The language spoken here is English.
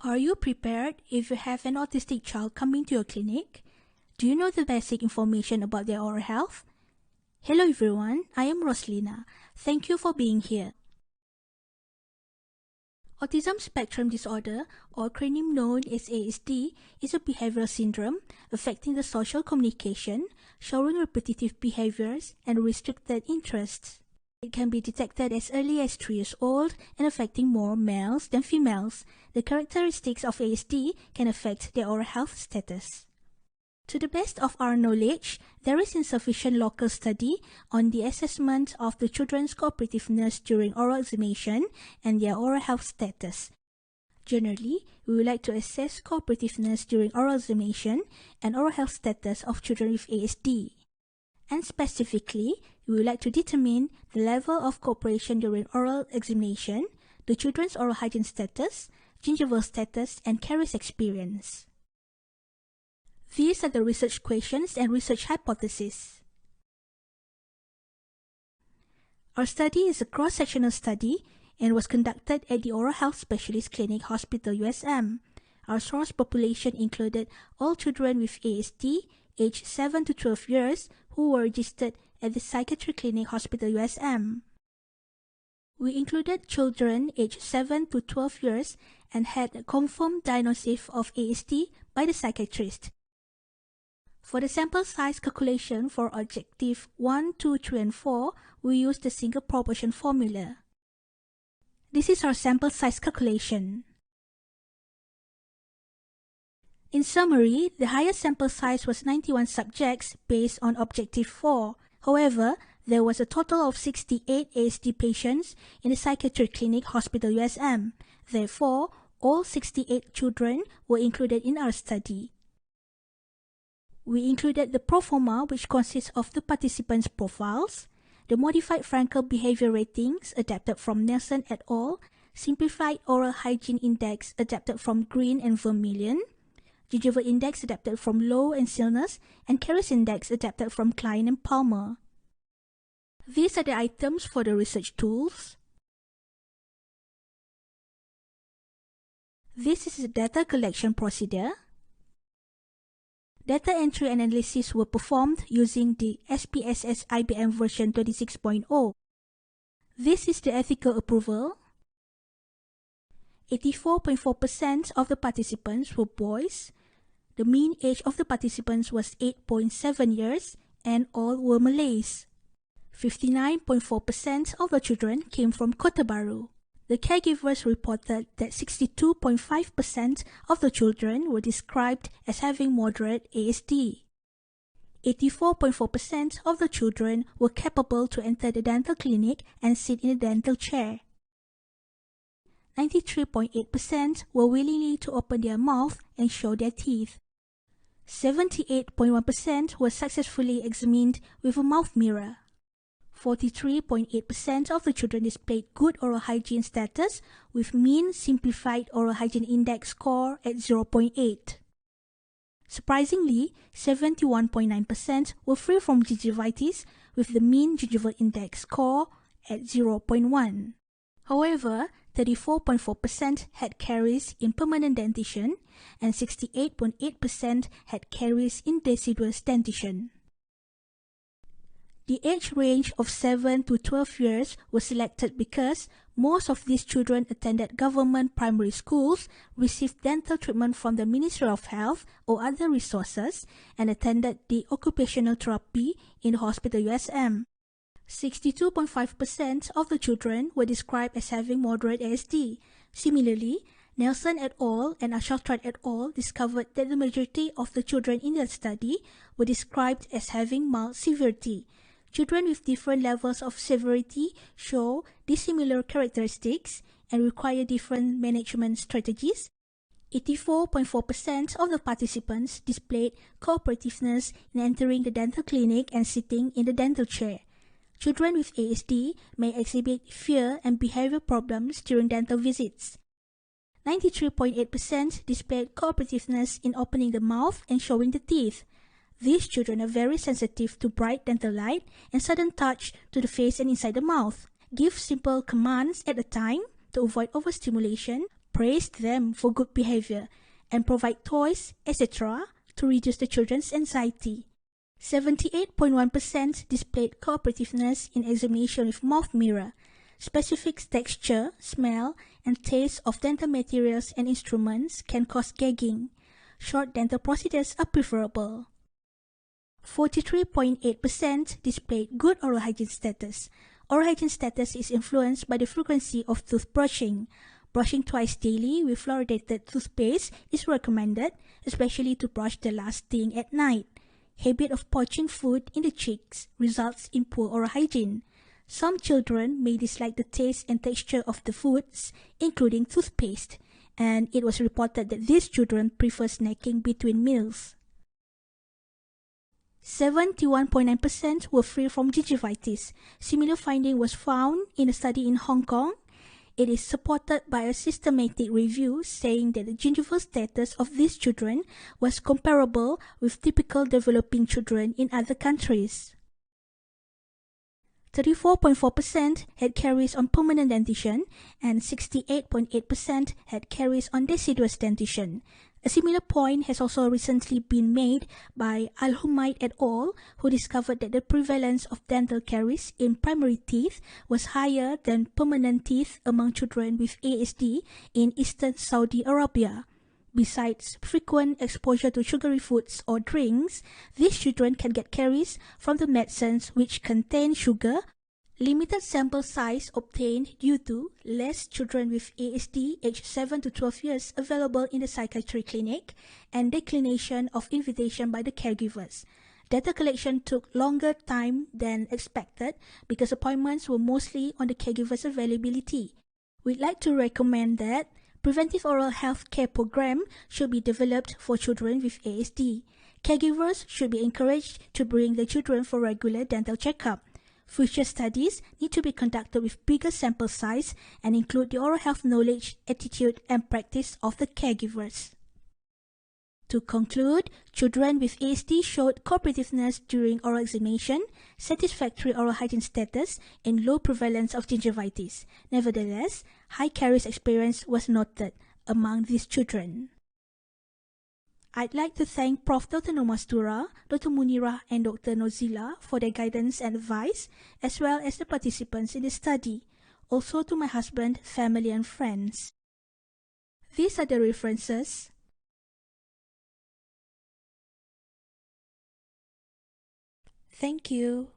Are you prepared if you have an autistic child coming to your clinic? Do you know the basic information about their oral health? Hello everyone, I am Roslina. Thank you for being here. Autism spectrum disorder, or acronym known as ASD, is a behavioral syndrome affecting the social communication, showing repetitive behaviors and restricted interests. It can be detected as early as 3 years old and affecting more males than females. The characteristics of ASD can affect their oral health status. To the best of our knowledge, there is insufficient local study on the assessment of the children's cooperativeness during oral examination and their oral health status. Generally, we would like to assess cooperativeness during oral examination and oral health status of children with ASD. And specifically, we would like to determine the level of cooperation during oral examination, the children's oral hygiene status, gingival status, and Caries Experience. These are the research questions and research hypotheses. Our study is a cross-sectional study and was conducted at the Oral Health Specialist Clinic Hospital USM. Our source population included all children with ASD aged 7 to 12 years who were registered at the Psychiatry Clinic Hospital USM. We included children aged 7 to 12 years and had a confirmed diagnosis of ASD by the psychiatrist. For the sample size calculation for objective 1, 2, 3, and 4, we used the single proportion formula. This is our sample size calculation. In summary, the highest sample size was 91 subjects based on objective 4. However, there was a total of 68 ASD patients in the Psychiatric Clinic Hospital USM. Therefore, all 68 children were included in our study. We included the proforma, which consists of the participants' profiles, the modified Frankl behavior ratings adapted from Nelson et al., simplified oral hygiene index adapted from Green and Vermeulen, gingival index adapted from Lowe and Silness, and Caries index adapted from Klein and Palmer. These are the items for the research tools. This is the data collection procedure. Data entry and analysis were performed using the SPSS IBM version 26.0. This is the ethical approval. 84.4% of the participants were boys. The mean age of the participants was 8.7 years and all were Malays. 59.4% of the children came from Kota Baru. The caregivers reported that 62.5% of the children were described as having moderate ASD. 84.4% of the children were capable to enter the dental clinic and sit in a dental chair. 93.8% were willingly to open their mouth and show their teeth. 78.1% were successfully examined with a mouth mirror. 43.8% of the children displayed good oral hygiene status with mean simplified oral hygiene index score at 0.8. Surprisingly, 71.9% were free from gingivitis with the mean gingival index score at 0.1. However, 34.4% had caries in permanent dentition and 68.8% had caries in deciduous dentition. The age range of 7 to 12 years was selected because most of these children attended government primary schools, received dental treatment from the Ministry of Health or other resources, and attended the occupational therapy in the hospital USM. 62.5% of the children were described as having moderate ASD. Similarly, Nelson et al. And Ashaltrat et al. Discovered that the majority of the children in their study were described as having mild severity. Children with different levels of severity show dissimilar characteristics and require different management strategies. 84.4% of the participants displayed cooperativeness in entering the dental clinic and sitting in the dental chair. Children with ASD may exhibit fear and behavior problems during dental visits. 93.8% displayed cooperativeness in opening the mouth and showing the teeth. These children are very sensitive to bright dental light and sudden touch to the face and inside the mouth. Give simple commands at a time to avoid overstimulation. praise them for good behavior, and provide toys, etc. to reduce the children's anxiety. 78.1% displayed cooperativeness in examination with mouth mirror. Specific texture, smell, and taste of dental materials and instruments can cause gagging. Short dental procedures are preferable. 43.8% displayed good oral hygiene status. Oral hygiene status is influenced by the frequency of toothbrushing. Brushing twice daily with fluoridated toothpaste is recommended, especially to brush the last thing at night. Habit of poaching food in the cheeks results in poor oral hygiene. Some children may dislike the taste and texture of the foods, including toothpaste, and it was reported that these children prefer snacking between meals. 71.9% were free from gingivitis. Similar finding was found in a study in Hong Kong. It is supported by a systematic review saying that the gingival status of these children was comparable with typical developing children in other countries. 34.4% had caries on permanent dentition and 68.8% had caries on deciduous dentition. A similar point has also recently been made by Al-Humaid et al., who discovered that the prevalence of dental caries in primary teeth was higher than permanent teeth among children with ASD in eastern Saudi Arabia. Besides frequent exposure to sugary foods or drinks, these children can get caries from the medicines which contain sugar. Limited sample size obtained due to less children with ASD aged 7 to 12 years available in the psychiatry clinic, and declination of invitation by the caregivers. Data collection took longer time than expected because appointments were mostly on the caregiver's availability. We'd like to recommend that preventive oral health care program should be developed for children with ASD. Caregivers should be encouraged to bring their children for regular dental checkup. Future studies need to be conducted with bigger sample size and include the oral health knowledge, attitude, and practice of the caregivers. To conclude, children with ASD showed cooperativeness during oral examination, satisfactory oral hygiene status, and low prevalence of gingivitis. Nevertheless, high caries experience was noted among these children. I'd like to thank Prof. Dr. Nomastura, Dr. Munirah, and Dr. Nozila for their guidance and advice, as well as the participants in the study. Also to my husband, family, and friends. These are the references. Thank you.